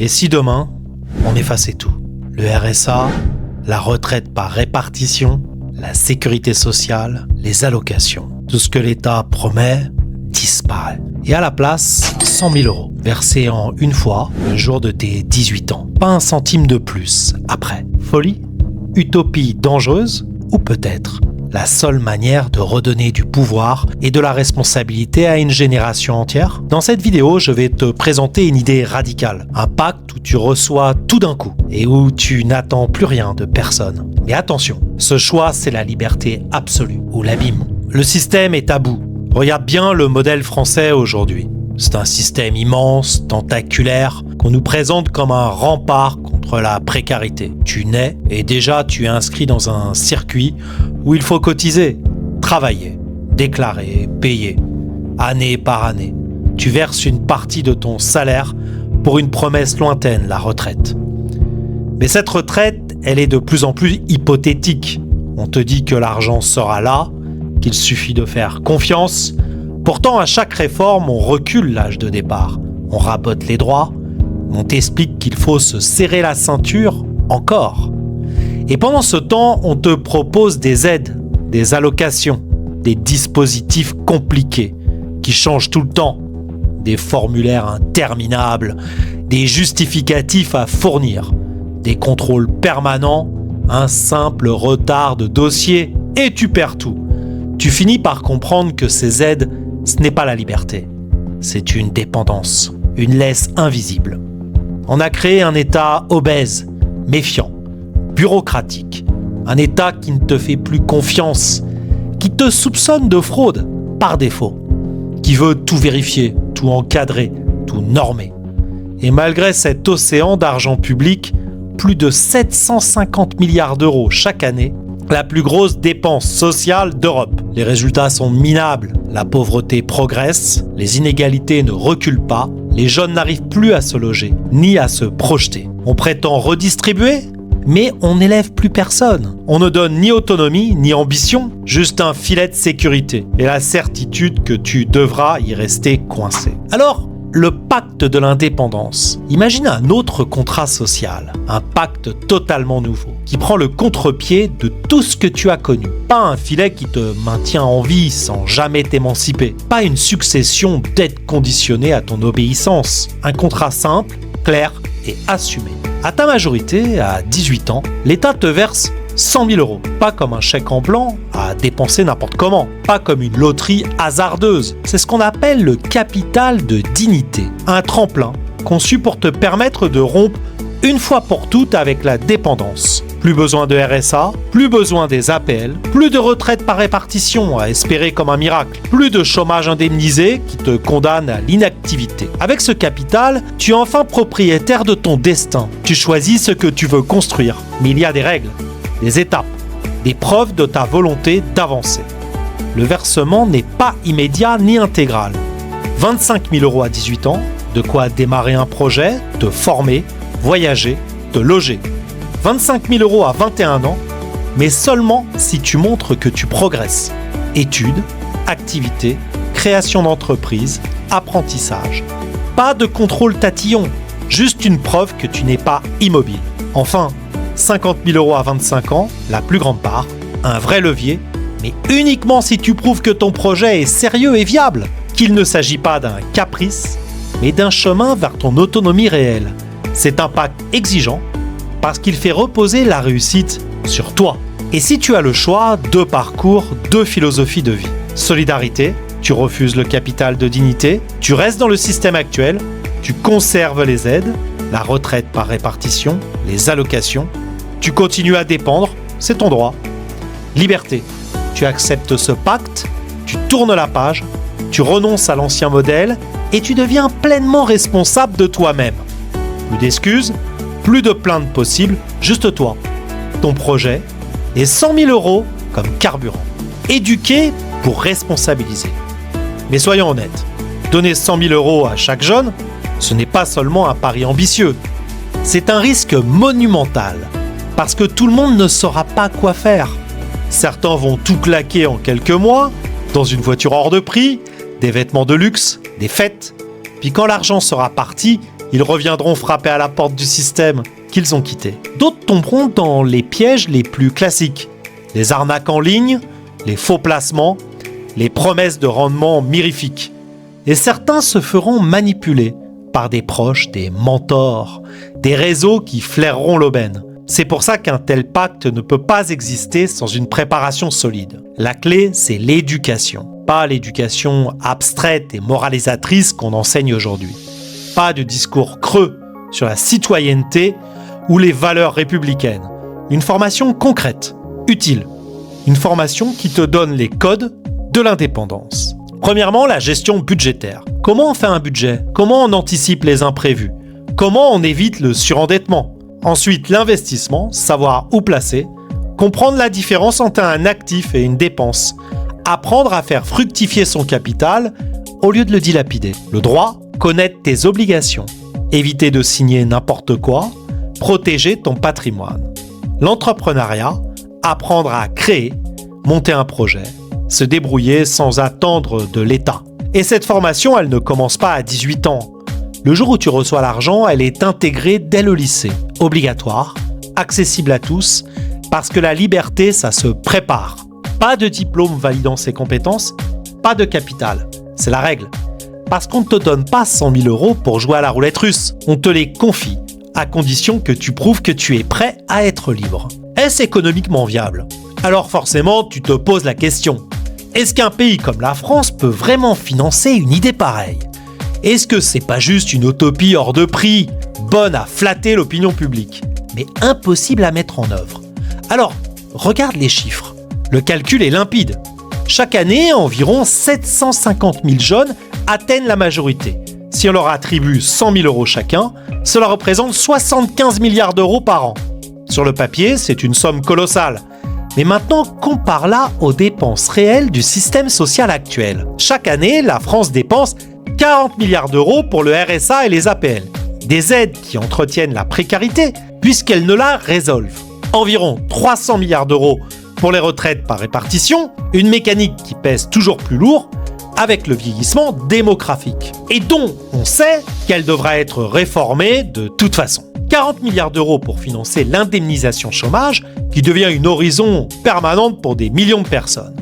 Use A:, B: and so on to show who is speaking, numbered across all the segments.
A: Et si demain, on effaçait tout? Le RSA, la retraite par répartition, la sécurité sociale, les allocations. Tout ce que l'État promet disparaît. Et à la place, 100 000 euros, versés en une fois le jour de tes 18 ans. Pas un centime de plus après. Folie? Utopie dangereuse? Ou peut-être la seule manière de redonner du pouvoir et de la responsabilité à une génération entière? Dans cette vidéo, je vais te présenter une idée radicale. Un pacte où tu reçois tout d'un coup et où tu n'attends plus rien de personne. Mais attention, ce choix, c'est la liberté absolue ou l'abîme. Le système est à bout. Regarde bien le modèle français aujourd'hui. C'est un système immense, tentaculaire, qu'on nous présente comme un rempart contre la précarité. Tu nais et déjà tu es inscrit dans un circuit où il faut cotiser, travailler, déclarer, payer, année par année. Tu verses une partie de ton salaire pour une promesse lointaine, la retraite. Mais cette retraite, elle est de plus en plus hypothétique. On te dit que l'argent sera là, qu'il suffit de faire confiance. Pourtant, à chaque réforme, on recule l'âge de départ. On rabote les droits. On t'explique qu'il faut se serrer la ceinture encore. Et pendant ce temps, on te propose des aides, des allocations, des dispositifs compliqués qui changent tout le temps, des formulaires interminables, des justificatifs à fournir, des contrôles permanents, un simple retard de dossier et tu perds tout. Tu finis par comprendre que ces aides, ce n'est pas la liberté, c'est une dépendance, une laisse invisible. On a créé un État obèse, méfiant, bureaucratique, un État qui ne te fait plus confiance, qui te soupçonne de fraude par défaut, qui veut tout vérifier, tout encadrer, tout normer. Et malgré cet océan d'argent public, plus de 750 milliards d'euros chaque année, la plus grosse dépense sociale d'Europe. Les résultats sont minables. La pauvreté progresse, les inégalités ne reculent pas, les jeunes n'arrivent plus à se loger, ni à se projeter. On prétend redistribuer, mais on n'élève plus personne. On ne donne ni autonomie, ni ambition, juste un filet de sécurité et la certitude que tu devras y rester coincé. Alors, le pacte de l'indépendance. Imagine un autre contrat social, un pacte totalement nouveau, qui prend le contre-pied de tout ce que tu as connu. Pas un filet qui te maintient en vie sans jamais t'émanciper. Pas une succession d'aides conditionnées à ton obéissance. Un contrat simple, clair et assumé. À ta majorité, à 18 ans, l'État te verse 100 000 euros. Pas comme un chèque en blanc à dépenser n'importe comment. Pas comme une loterie hasardeuse. C'est ce qu'on appelle le capital de dignité. Un tremplin conçu pour te permettre de rompre une fois pour toutes avec la dépendance. Plus besoin de RSA, plus besoin des APL, plus de retraite par répartition à espérer comme un miracle, plus de chômage indemnisé qui te condamne à l'inactivité. Avec ce capital, tu es enfin propriétaire de ton destin. Tu choisis ce que tu veux construire. Mais il y a des règles, des étapes, des preuves de ta volonté d'avancer. Le versement n'est pas immédiat ni intégral. 25 000 euros à 18 ans, de quoi démarrer un projet, te former, voyager, te loger. 25 000 euros à 21 ans, mais seulement si tu montres que tu progresses. Études, activités, création d'entreprise, apprentissage. Pas de contrôle tatillon, juste une preuve que tu n'es pas immobile. Enfin, 50 000 euros à 25 ans, la plus grande part, un vrai levier, mais uniquement si tu prouves que ton projet est sérieux et viable, qu'il ne s'agit pas d'un caprice, mais d'un chemin vers ton autonomie réelle. C'est un pacte exigeant, parce qu'il fait reposer la réussite sur toi. Et si tu as le choix, 2 parcours, 2 philosophies de vie. Solidarité, tu refuses le capital de dignité, tu restes dans le système actuel, tu conserves les aides, la retraite par répartition, les allocations, tu continues à dépendre, c'est ton droit. Liberté, tu acceptes ce pacte, tu tournes la page, tu renonces à l'ancien modèle et tu deviens pleinement responsable de toi-même. Plus d'excuses, plus de plaintes possibles, juste toi, ton projet et 100 000 euros comme carburant. Éduquer pour responsabiliser. Mais soyons honnêtes, donner 100 000 euros à chaque jeune, ce n'est pas seulement un pari ambitieux, c'est un risque monumental, parce que tout le monde ne saura pas quoi faire. Certains vont tout claquer en quelques mois, dans une voiture hors de prix, des vêtements de luxe, des fêtes. Puis quand l'argent sera parti, Ils reviendront frapper à la porte du système qu'ils ont quitté. D'autres tomberont dans les pièges les plus classiques. Les arnaques en ligne, les faux placements, les promesses de rendement mirifiques. Et certains se feront manipuler par des proches, des mentors, des réseaux qui flaireront l'aubaine. C'est pour ça qu'un tel pacte ne peut pas exister sans une préparation solide. La clé, c'est l'éducation. Pas l'éducation abstraite et moralisatrice qu'on enseigne aujourd'hui. Pas de discours creux sur la citoyenneté ou les valeurs républicaines. Une formation concrète, utile. Une formation qui te donne les codes de l'indépendance. Premièrement, la gestion budgétaire. Comment on fait un budget? Comment on anticipe les imprévus? Comment on évite le surendettement? Ensuite, l'investissement, savoir où placer. Comprendre la différence entre un actif et une dépense. Apprendre à faire fructifier son capital au lieu de le dilapider. Le droit, connaître tes obligations. Éviter de signer n'importe quoi. Protéger ton patrimoine. L'entrepreneuriat, apprendre à créer, monter un projet, se débrouiller sans attendre de l'État. Et cette formation, elle ne commence pas à 18 ans. Le jour où tu reçois l'argent, elle est intégrée dès le lycée. Obligatoire, accessible à tous, parce que la liberté, ça se prépare. Pas de diplôme validant ses compétences, pas de capital. C'est la règle. Parce qu'on ne te donne pas 100 000 € pour jouer à la roulette russe. On te les confie, à condition que tu prouves que tu es prêt à être libre. Est-ce économiquement viable? Alors forcément, tu te poses la question. Est-ce qu'un pays comme la France peut vraiment financer une idée pareille? Est-ce que c'est pas juste une utopie hors de prix, bonne à flatter l'opinion publique, mais impossible à mettre en œuvre? Alors, regarde les chiffres. Le calcul est limpide. Chaque année, environ 750 000 jeunes atteignent la majorité. Si on leur attribue 100 000 € chacun, cela représente 75 milliards d'euros par an. Sur le papier, c'est une somme colossale. Mais maintenant, compare-la aux dépenses réelles du système social actuel. Chaque année, la France dépense 40 milliards d'euros pour le RSA et les APL. Des aides qui entretiennent la précarité, puisqu'elles ne la résolvent. Environ 300 milliards d'euros pour les retraites par répartition, une mécanique qui pèse toujours plus lourd, avec le vieillissement démographique, et dont on sait qu'elle devra être réformée de toute façon. 40 milliards d'euros pour financer l'indemnisation chômage, qui devient une horizon permanente pour des millions de personnes.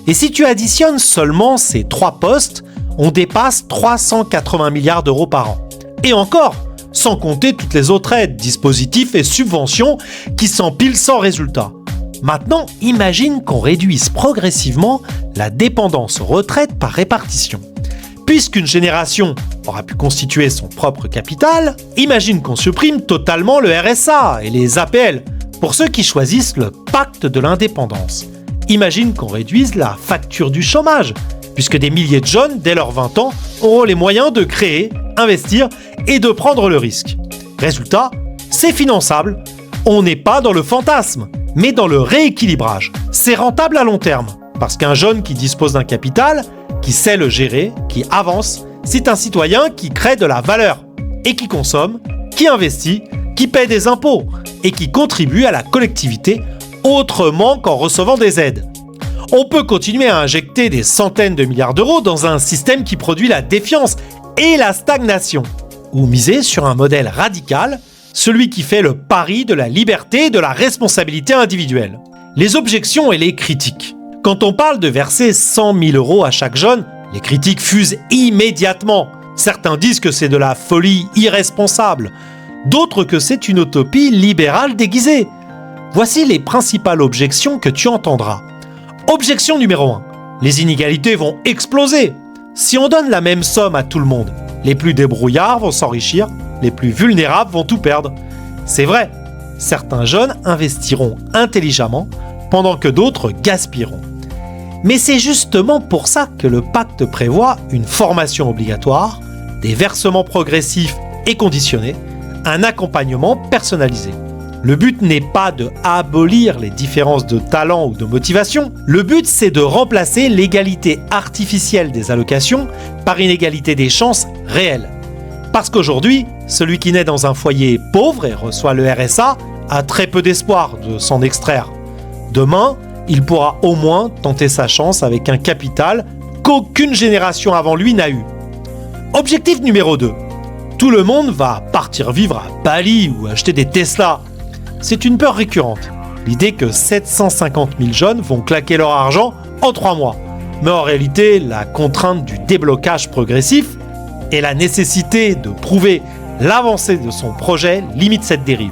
A: Et si tu additionnes seulement ces 3 postes, on dépasse 380 milliards d'euros par an. Et encore, sans compter toutes les autres aides, dispositifs et subventions qui s'empilent sans résultat. Maintenant, imagine qu'on réduise progressivement la dépendance aux retraites par répartition. Puisqu'une génération aura pu constituer son propre capital, imagine qu'on supprime totalement le RSA et les APL pour ceux qui choisissent le pacte de l'indépendance. Imagine qu'on réduise la facture du chômage, puisque des milliers de jeunes, dès leurs 20 ans, auront les moyens de créer, investir et de prendre le risque. Résultat, c'est finançable. On n'est pas dans le fantasme, mais dans le rééquilibrage. C'est rentable à long terme, parce qu'un jeune qui dispose d'un capital, qui sait le gérer, qui avance, c'est un citoyen qui crée de la valeur et qui consomme, qui investit, qui paie des impôts et qui contribue à la collectivité autrement qu'en recevant des aides. On peut continuer à injecter des centaines de milliards d'euros dans un système qui produit la défiance et la stagnation, ou miser sur un modèle radical, celui qui fait le pari de la liberté et de la responsabilité individuelle. Les objections et les critiques. Quand on parle de verser 100 000 € à chaque jeune, les critiques fusent immédiatement. Certains disent que c'est de la folie irresponsable, d'autres que c'est une utopie libérale déguisée. Voici les principales objections que tu entendras. Objection numéro 1. Les inégalités vont exploser. Si on donne la même somme à tout le monde, les plus débrouillards vont s'enrichir, les plus vulnérables vont tout perdre. C'est vrai, certains jeunes investiront intelligemment pendant que d'autres gaspilleront. Mais c'est justement pour ça que le pacte prévoit une formation obligatoire, des versements progressifs et conditionnés, un accompagnement personnalisé. Le but n'est pas de abolir les différences de talent ou de motivation. Le but, c'est de remplacer l'égalité artificielle des allocations par une égalité des chances réelles. Parce qu'aujourd'hui, celui qui naît dans un foyer pauvre et reçoit le RSA a très peu d'espoir de s'en extraire. Demain, il pourra au moins tenter sa chance avec un capital qu'aucune génération avant lui n'a eu. Objectif numéro 2. tout le monde va partir vivre à Bali ou acheter des Tesla. C'est une peur récurrente. L'idée que 750 000 jeunes vont claquer leur argent en 3 mois. Mais en réalité, la contrainte du déblocage progressif et la nécessité de prouver l'avancée de son projet limite cette dérive.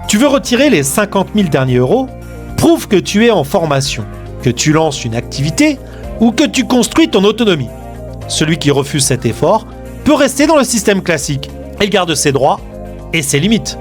A: Tu veux retirer les 50 000 derniers euros? Prouve que tu es en formation, que tu lances une activité ou que tu construis ton autonomie. Celui qui refuse cet effort peut rester dans le système classique. Il garde ses droits et ses limites.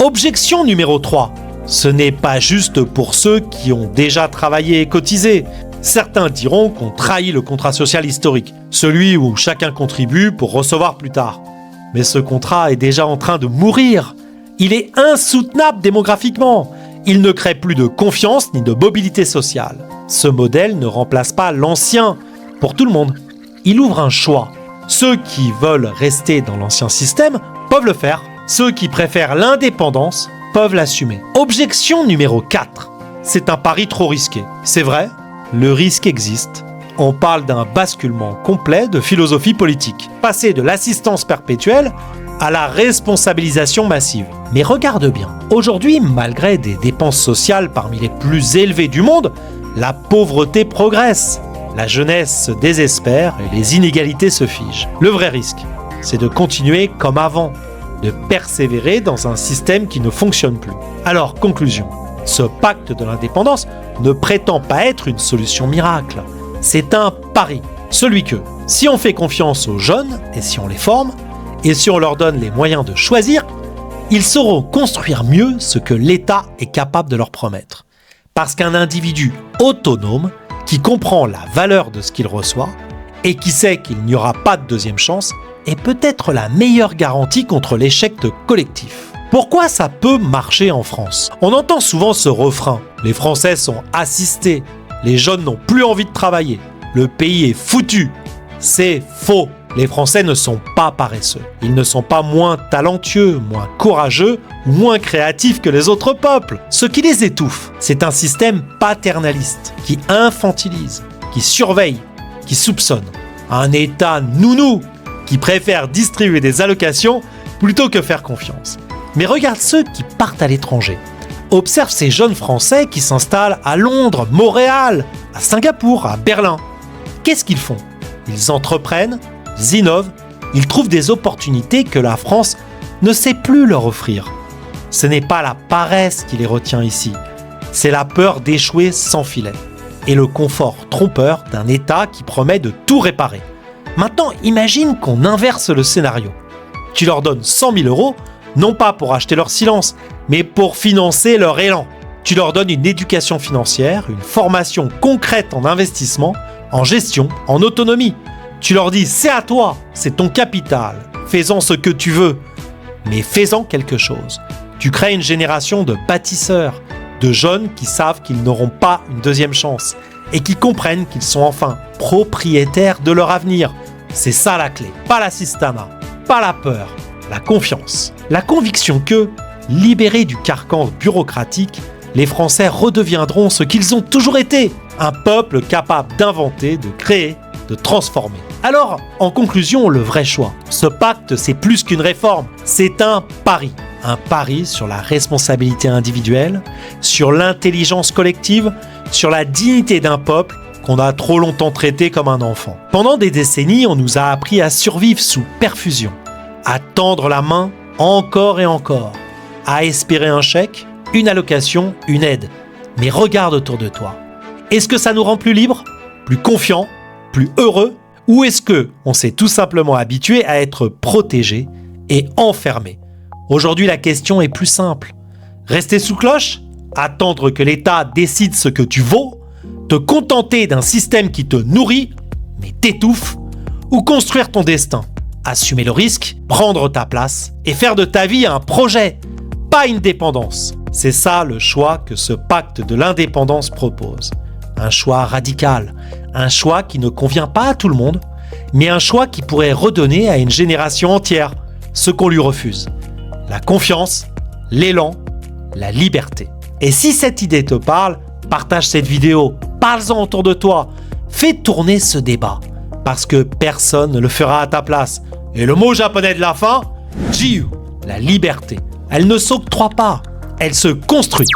A: Objection numéro 3. Ce n'est pas juste pour ceux qui ont déjà travaillé et cotisé. Certains diront qu'on trahit le contrat social historique, celui où chacun contribue pour recevoir plus tard. Mais ce contrat est déjà en train de mourir. Il est insoutenable démographiquement. Il ne crée plus de confiance ni de mobilité sociale. Ce modèle ne remplace pas l'ancien pour tout le monde. Il ouvre un choix. Ceux qui veulent rester dans l'ancien système peuvent le faire. Ceux qui préfèrent l'indépendance peuvent l'assumer. Objection numéro 4. C'est un pari trop risqué. C'est vrai, le risque existe. On parle d'un basculement complet de philosophie politique. Passer de l'assistance perpétuelle à la responsabilisation massive. Mais regarde bien, aujourd'hui, malgré des dépenses sociales parmi les plus élevées du monde, la pauvreté progresse. La jeunesse se désespère et les inégalités se figent. Le vrai risque, c'est de continuer comme avant, de persévérer dans un système qui ne fonctionne plus. Alors, conclusion, ce pacte de l'indépendance ne prétend pas être une solution miracle. C'est un pari, celui que, si on fait confiance aux jeunes et si on les forme, et si on leur donne les moyens de choisir, ils sauront construire mieux ce que l'État est capable de leur promettre. Parce qu'un individu autonome, qui comprend la valeur de ce qu'il reçoit et qui sait qu'il n'y aura pas de deuxième chance, est peut-être la meilleure garantie contre l'échec collectif. Pourquoi ça peut marcher en France? On entend souvent ce refrain. Les Français sont assistés, les jeunes n'ont plus envie de travailler, le pays est foutu. C'est faux. Les Français ne sont pas paresseux. Ils ne sont pas moins talentueux, moins courageux ou moins créatifs que les autres peuples. Ce qui les étouffe, c'est un système paternaliste qui infantilise, qui surveille, qui soupçonne. Un État nounou qui préfère distribuer des allocations plutôt que faire confiance. Mais regarde ceux qui partent à l'étranger. Observe ces jeunes Français qui s'installent à Londres, Montréal, à Singapour, à Berlin. Qu'est-ce qu'ils font? Ils entreprennent, ils innovent, ils trouvent des opportunités que la France ne sait plus leur offrir. Ce n'est pas la paresse qui les retient ici, c'est la peur d'échouer sans filet et le confort trompeur d'un État qui promet de tout réparer. Maintenant, imagine qu'on inverse le scénario. Tu leur donnes 100 000 euros, non pas pour acheter leur silence, mais pour financer leur élan. Tu leur donnes une éducation financière, une formation concrète en investissement, en gestion, en autonomie. Tu leur dis, c'est à toi, c'est ton capital, fais-en ce que tu veux, mais fais-en quelque chose. Tu crées une génération de bâtisseurs, de jeunes qui savent qu'ils n'auront pas une deuxième chance et qui comprennent qu'ils sont enfin propriétaires de leur avenir. C'est ça la clé, pas l'assistanat, pas la peur, la confiance. La conviction que, libérés du carcan bureaucratique, les Français redeviendront ce qu'ils ont toujours été, un peuple capable d'inventer, de créer, de transformer. Alors, en conclusion, le vrai choix. Ce pacte, c'est plus qu'une réforme, c'est un pari. Un pari sur la responsabilité individuelle, sur l'intelligence collective, sur la dignité d'un peuple qu'on a trop longtemps traité comme un enfant. Pendant des décennies, on nous a appris à survivre sous perfusion, à tendre la main encore et encore, à espérer un chèque, une allocation, une aide. Mais regarde autour de toi. Est-ce que ça nous rend plus libres, plus confiants, plus heureux, ou est-ce que on s'est tout simplement habitué à être protégé et enfermé? Aujourd'hui, la question est plus simple. Rester sous cloche? Attendre que l'État décide ce que tu vaux? Te contenter d'un système qui te nourrit, mais t'étouffe? Ou construire ton destin? Assumer le risque, prendre ta place et faire de ta vie un projet, pas une dépendance. C'est ça le choix que ce pacte de l'indépendance propose. Un choix radical, un choix qui ne convient pas à tout le monde, mais un choix qui pourrait redonner à une génération entière ce qu'on lui refuse. La confiance, l'élan, la liberté. Et si cette idée te parle, partage cette vidéo, parle-en autour de toi, fais tourner ce débat, parce que personne ne le fera à ta place. Et le mot japonais de la fin, Jiyu, la liberté. Elle ne s'octroie pas, elle se construit.